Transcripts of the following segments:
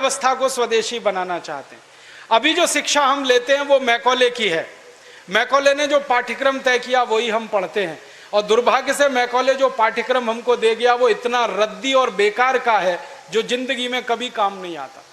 व्यवस्था को स्वदेशी बनाना चाहते हैं। अभी जो शिक्षा हम लेते हैं वो मैकॉले की है। मैकॉले ने जो पाठ्यक्रम तय किया वही हम पढ़ते हैं, और दुर्भाग्य से मैकॉले जो पाठ्यक्रम हमको दे गया वो इतना रद्दी और बेकार का है जो जिंदगी में कभी काम नहीं आता।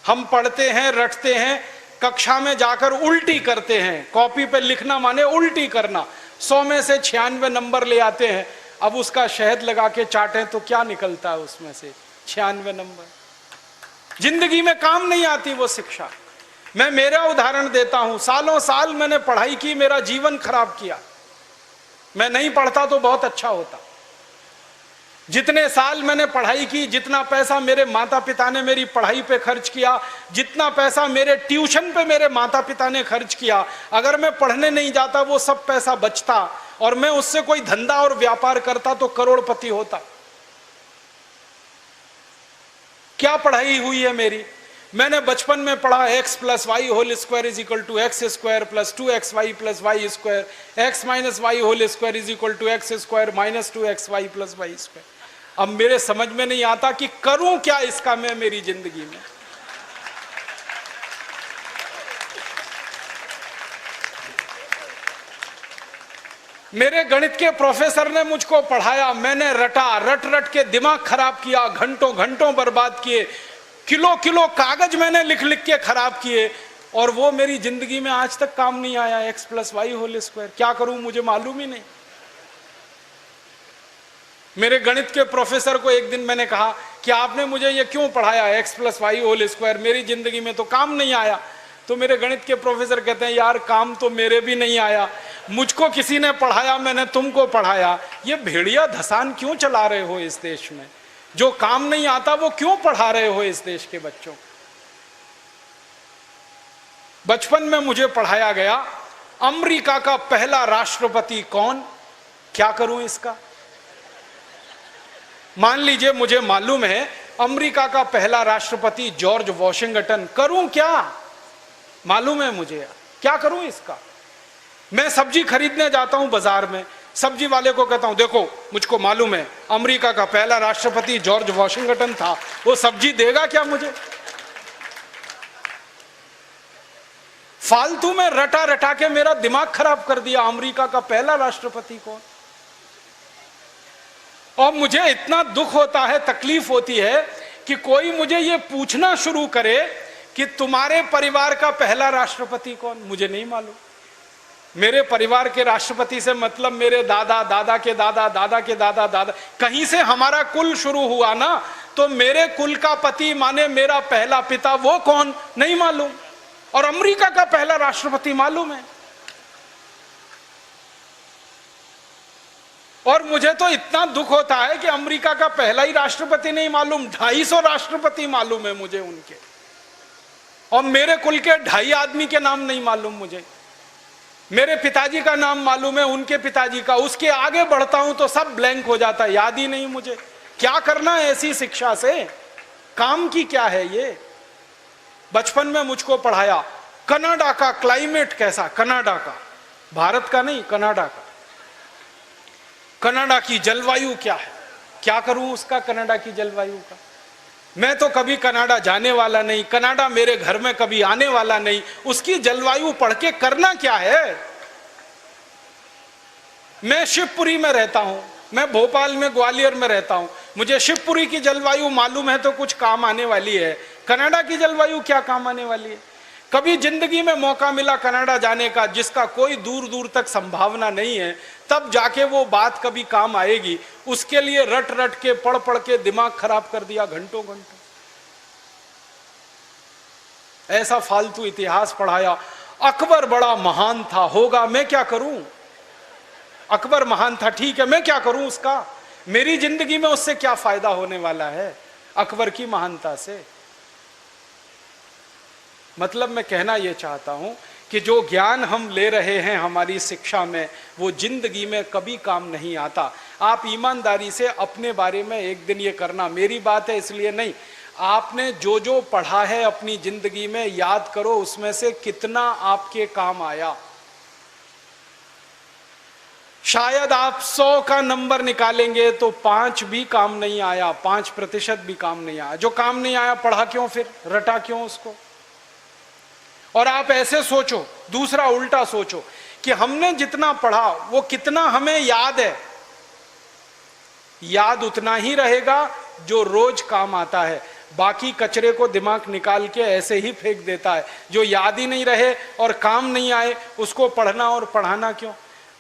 हम पढ़ते हैं, रटते हैं, कक्षा में जाकर उल्टी करते हैं। कॉपी पे लिखना माने उल्टी करना। 100 में से 96 नंबर ले आते हैं। अब उसका शहद लगा के चाटें तो क्या निकलता है उसमें से? 96 नंबर। जिंदगी में काम नहीं आती वो शिक्षा। मैं मेरा उदाहरण देता हूं, सालों साल मैंने पढ़ाई की, मेरा जीवन खराब किया। मैं नहीं पढ़ता तो बहुत अच्छा होता। जितने साल मैंने पढ़ाई की, जितना पैसा मेरे माता पिता ने मेरी पढ़ाई पे खर्च किया, जितना पैसा मेरे ट्यूशन पे मेरे माता पिता ने खर्च किया, अगर मैं पढ़ने नहीं जाता वो सब पैसा बचता और मैं उससे कोई धंधा और व्यापार करता तो करोड़पति होता। क्या पढ़ाई हुई है मेरी? मैंने बचपन में पढ़ा x + y whole square is equal to x square plus 2xy plus y square, x minus Y whole square is equal to x square minus 2xy plus y square. अब मेरे समझ में नहीं आता कि करूं क्या इसका मैं मेरी जिंदगी में। मेरे गणित के प्रोफेसर ने मुझको पढ़ाया, मैंने रटा, रट रट के दिमाग खराब किया, घंटों घंटों बर्बाद किए, किलो किलो कागज मैंने लिख लिख के खराब किए, और वो मेरी जिंदगी में आज तक काम नहीं आया। x + y होल स्क्वायर क्या करूं मुझे मालूम ही नहीं। मेरे गणित के प्रोफेसर को एक दिन मैंने कहा कि आपने मुझे ये क्यों पढ़ाया x + y होल स्क्वायर, मेरी जिंदगी में तो काम नहीं आया। तो मेरे गणित के प्रोफेसर कहते हैं, यार काम तो मेरे भी नहीं आया, मुझको किसी ने पढ़ाया, मैंने तुमको पढ़ाया। ये भेड़िया धसान क्यों चला रहे हो इस देश में? जो काम नहीं आता वो क्यों पढ़ा रहे हो इस देश के बच्चों? बचपन में मुझे पढ़ाया गया अमेरिका का पहला राष्ट्रपति कौन, क्या करूं इसका? मान लीजिए मुझे मालूम है अमेरिका का पहला राष्ट्रपति जॉर्ज वॉशिंगटन, करूं क्या? मालूम है मुझे, क्या करूं इसका? मैं सब्जी खरीदने जाता हूं बाजार में, सब्जी वाले को कहता हूं देखो मुझको मालूम है अमेरिका का पहला राष्ट्रपति जॉर्ज वॉशिंगटन था, वो सब्जी देगा क्या मुझे? फालतू में रटा रटा के मेरा दिमाग खराब कर दिया। अमेरिका का पहला राष्ट्रपति कौन? और मुझे इतना दुख होता है, तकलीफ होती है कि कोई मुझे ये पूछना शुरू करे कि तुम्हारे परिवार का पहला राष्ट्रपति कौन? मुझे नहीं मालूम। मेरे परिवार के राष्ट्रपति से मतलब मेरे दादा, दादा के दादा, दादा के दादा, दादा, कहीं से हमारा कुल शुरू हुआ ना, तो मेरे कुल का पति माने मेरा पहला पिता, वो कौन नहीं मालूम। और अमेरिका का पहला राष्ट्रपति मालूम है। और मुझे तो इतना दुख होता है कि अमेरिका का पहला ही राष्ट्रपति नहीं मालूम, 250 राष्ट्रपति मालूम है मुझे उनके, और मेरे कुल के 2.5 आदमी के नाम नहीं मालूम मुझे। मेरे पिताजी का नाम मालूम है, उनके पिताजी का, उसके आगे बढ़ता हूं तो सब ब्लैंक हो जाता है, याद ही नहीं मुझे। क्या करना है ऐसी शिक्षा से? काम की क्या है ये? बचपन में मुझको पढ़ाया कनाडा का क्लाइमेट कैसा, कनाडा का, भारत का नहीं, कनाडा का। कनाडा की जलवायु क्या है, क्या करूं उसका कनाडा की जलवायु का? मैं तो कभी कनाडा जाने वाला नहीं, कनाडा मेरे घर में कभी आने वाला नहीं, उसकी जलवायु पढ़ के करना क्या है? मैं शिवपुरी में रहता हूं, मैं भोपाल में, ग्वालियर में रहता हूं, मुझे शिवपुरी की जलवायु मालूम है तो कुछ काम आने वाली है, कनाडा की जलवायु क्या काम आने वाली है? कभी जिंदगी में मौका मिला कनाडा जाने का, जिसका कोई दूर दूर तक संभावना नहीं है, तब जाके वो बात कभी काम आएगी। उसके लिए रट रट के, पढ़ पढ़ के दिमाग खराब कर दिया घंटों घंटों। ऐसा फालतू इतिहास पढ़ाया। अकबर बड़ा महान था, होगा, मैं क्या करूं? अकबर महान था, ठीक है, मैं क्या करूं उसका? मेरी जिंदगी में उससे क्या फायदा होने वाला है अकबर की महानता से? मतलब मैं कहना यह चाहता हूं कि जो ज्ञान हम ले रहे हैं हमारी शिक्षा में, वो जिंदगी में कभी काम नहीं आता। आप ईमानदारी से अपने बारे में एक दिन ये करना, मेरी बात है इसलिए नहीं, आपने जो जो पढ़ा है अपनी जिंदगी में याद करो, उसमें से कितना आपके काम आया। शायद आप 100 का नंबर निकालेंगे तो 5 भी काम नहीं आया, 5% भी काम नहीं आया। जो काम नहीं आया पढ़ा क्यों, फिर रटा क्यों उसको? और आप ऐसे सोचो, दूसरा उल्टा सोचो कि हमने जितना पढ़ा वो कितना हमें याद है। याद उतना ही रहेगा जो रोज काम आता है, बाकी कचरे को दिमाग निकाल के ऐसे ही फेंक देता है। जो याद ही नहीं रहे और काम नहीं आए उसको पढ़ना और पढ़ाना क्यों?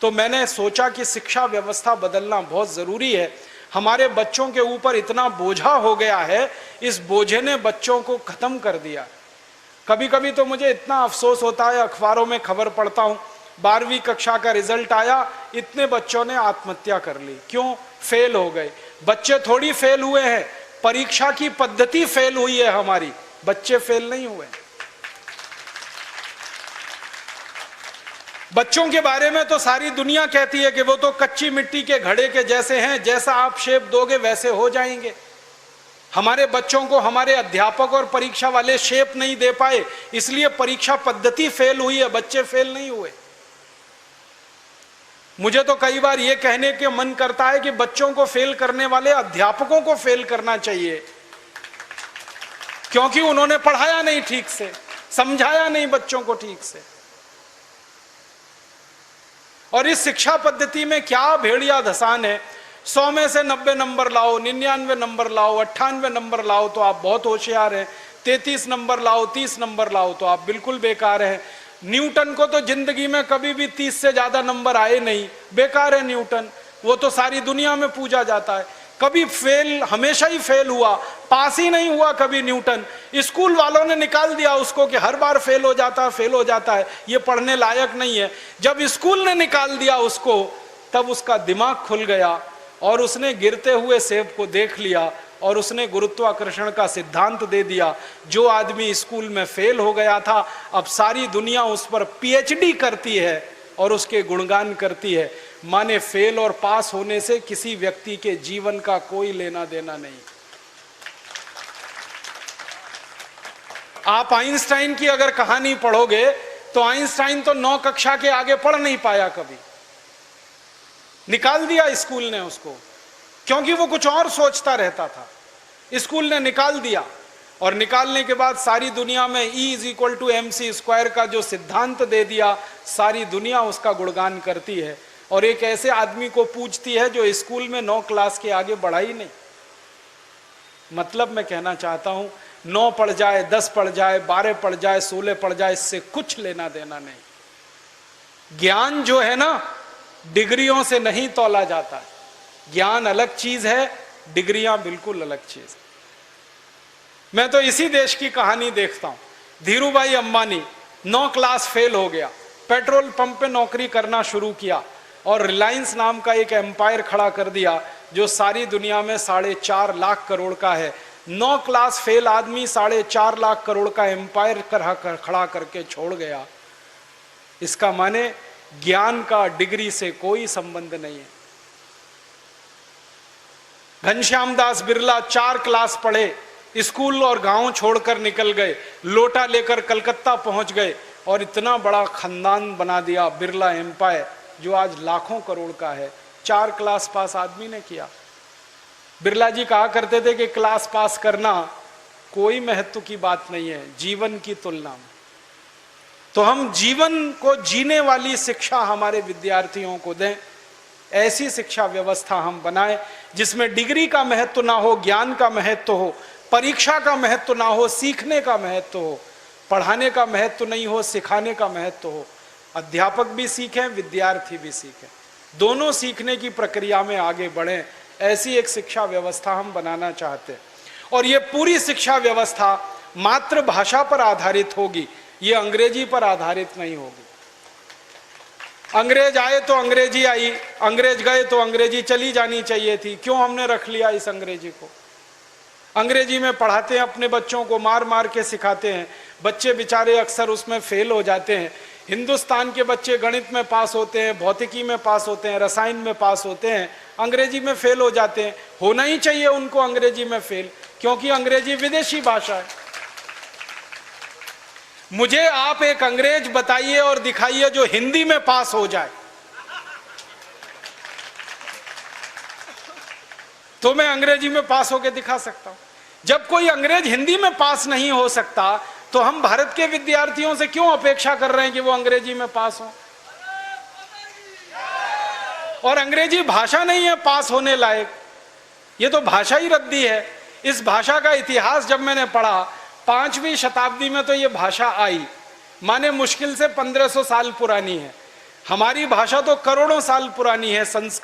तो मैंने सोचा कि शिक्षा व्यवस्था बदलना बहुत जरूरी है। हमारे बच्चों के ऊपर इतना बोझा हो गया है, इस बोझे ने बच्चों को खत्म कर दिया। कभी कभी तो मुझे इतना अफसोस होता है, अखबारों में खबर पढ़ता हूं 12वीं कक्षा का रिजल्ट आया, इतने बच्चों ने आत्महत्या कर ली। क्यों? फेल हो गए। बच्चे थोड़ी फेल हुए हैं, परीक्षा की पद्धति फेल हुई है हमारी, बच्चे फेल नहीं हुए। बच्चों के बारे में तो सारी दुनिया कहती है कि वो तो कच्ची मिट्टी के घड़े के जैसे हैं, जैसा आप शेप दोगे वैसे हो जाएंगे। हमारे बच्चों को हमारे अध्यापक और परीक्षा वाले शेप नहीं दे पाए, इसलिए परीक्षा पद्धति फेल हुई है, बच्चे फेल नहीं हुए। मुझे तो कई बार यह कहने के मन करता है कि बच्चों को फेल करने वाले अध्यापकों को फेल करना चाहिए, क्योंकि उन्होंने पढ़ाया नहीं ठीक से, समझाया नहीं बच्चों को ठीक से। और इस शिक्षा पद्धति में क्या भेड़िया धसान है। 100 में से 90 नंबर लाओ, 99 नंबर लाओ, 98 नंबर लाओ तो आप बहुत होशियार हैं, 33 नंबर लाओ, 30 नंबर लाओ तो आप बिल्कुल बेकार हैं। न्यूटन को तो जिंदगी में कभी भी 30 से ज्यादा नंबर आए नहीं, बेकार है न्यूटन, वो तो सारी दुनिया में पूजा जाता है। कभी फेल, हमेशा ही फेल हुआ, पास ही नहीं हुआ कभी न्यूटन। स्कूल वालों ने निकाल दिया उसको कि हर बार फेल हो जाता है, ये पढ़ने लायक नहीं है। जब स्कूल ने निकाल दिया उसको, तब उसका दिमाग खुल गया और उसने गिरते हुए सेब को देख लिया और उसने गुरुत्वाकर्षण का सिद्धांत दे दिया। जो आदमी स्कूल में फेल हो गया था, अब सारी दुनिया उस पर पीएचडी करती है और उसके गुणगान करती है। माने फेल और पास होने से किसी व्यक्ति के जीवन का कोई लेना देना नहीं। आप आइंस्टाइन की अगर कहानी पढ़ोगे तो आइंस्टाइन तो 9 कक्षा के आगे पढ़ नहीं पाया कभी, निकाल दिया स्कूल ने उसको, क्योंकि वो कुछ और सोचता रहता था। स्कूल ने निकाल दिया और निकालने के बाद सारी दुनिया में E=mc² का जो सिद्धांत दे दिया, सारी दुनिया उसका गुणगान करती है और एक ऐसे आदमी को पूछती है जो स्कूल में 9 क्लास के आगे बढ़ा ही नहीं। मतलब मैं कहना चाहता हूं, 9 पढ़ जाए, 10 पढ़ जाए, 12 पढ़ जाए, 16 पढ़ जाए, इससे कुछ लेना देना नहीं। ज्ञान जो है ना, डिग्रियों से नहीं तौला जाता है। ज्ञान अलग चीज है, डिग्रियां बिल्कुल अलग चीज। मैं तो इसी देश की कहानी देखता हूं। धीरूभाई अंबानी 9 क्लास फेल हो गया, पेट्रोल पंप पे नौकरी करना शुरू किया और रिलायंस नाम का एक एम्पायर खड़ा कर दिया जो सारी दुनिया में 4.5 लाख करोड़ का है। 9 क्लास फेल आदमी 4.5 लाख करोड़ का एम्पायर खड़ा करके छोड़ गया। इसका माने ज्ञान का डिग्री से कोई संबंध नहीं है। घनश्याम दास बिरला 4 क्लास पढ़े, स्कूल और गांव छोड़कर निकल गए, लोटा लेकर कलकत्ता पहुंच गए और इतना बड़ा खानदान बना दिया, बिरला एम्पायर, जो आज लाखों करोड़ का है। 4 क्लास पास आदमी ने किया। बिरला जी कहा करते थे कि क्लास पास करना कोई महत्व की बात नहीं है जीवन की तुलना में। तो हम जीवन को जीने वाली शिक्षा हमारे विद्यार्थियों को दें, ऐसी शिक्षा व्यवस्था हम बनाएं जिसमें डिग्री का महत्व ना हो, ज्ञान का महत्व हो, परीक्षा का महत्व ना हो, सीखने का महत्व हो, पढ़ाने का महत्व नहीं हो, सिखाने का महत्व हो। अध्यापक भी सीखें, विद्यार्थी भी सीखें, दोनों सीखने की प्रक्रिया में आगे बढ़ें। ऐसी एक शिक्षा व्यवस्था हम बनाना चाहते हैं और ये पूरी शिक्षा व्यवस्था मातृभाषा पर आधारित होगी, ये अंग्रेजी पर आधारित नहीं होगी। अंग्रेज आए तो अंग्रेजी आई, अंग्रेज गए तो अंग्रेजी चली जानी चाहिए थी। क्यों हमने रख लिया इस अंग्रेजी को? अंग्रेजी में पढ़ाते हैं अपने बच्चों को, मार मार के सिखाते हैं, बच्चे बेचारे अक्सर उसमें फेल हो जाते हैं। हिंदुस्तान के बच्चे गणित में पास होते हैं, भौतिकी में पास होते हैं, रसायन में पास होते हैं, अंग्रेजी में फेल हो जाते हैं। होना ही चाहिए उनको अंग्रेजी में फेल, क्योंकि अंग्रेजी विदेशी भाषा है। मुझे आप एक अंग्रेज बताइए और दिखाइए जो हिंदी में पास हो जाए। तो मैं अंग्रेजी में पास होकर दिखा सकता हूं। जब कोई अंग्रेज हिंदी में पास नहीं हो सकता तो हम भारत के विद्यार्थियों से क्यों अपेक्षा कर रहे हैं कि वो अंग्रेजी में पास हो? और अंग्रेजी भाषा नहीं है पास होने लायक, ये तो भाषा ही रद्दी है। इस भाषा का इतिहास जब मैंने पढ़ा, 5वीं शताब्दी में तो ये भाषा आई, माने मुश्किल से 1500 साल पुरानी है। हमारी भाषा तो करोड़ों साल पुरानी है। संस्कृत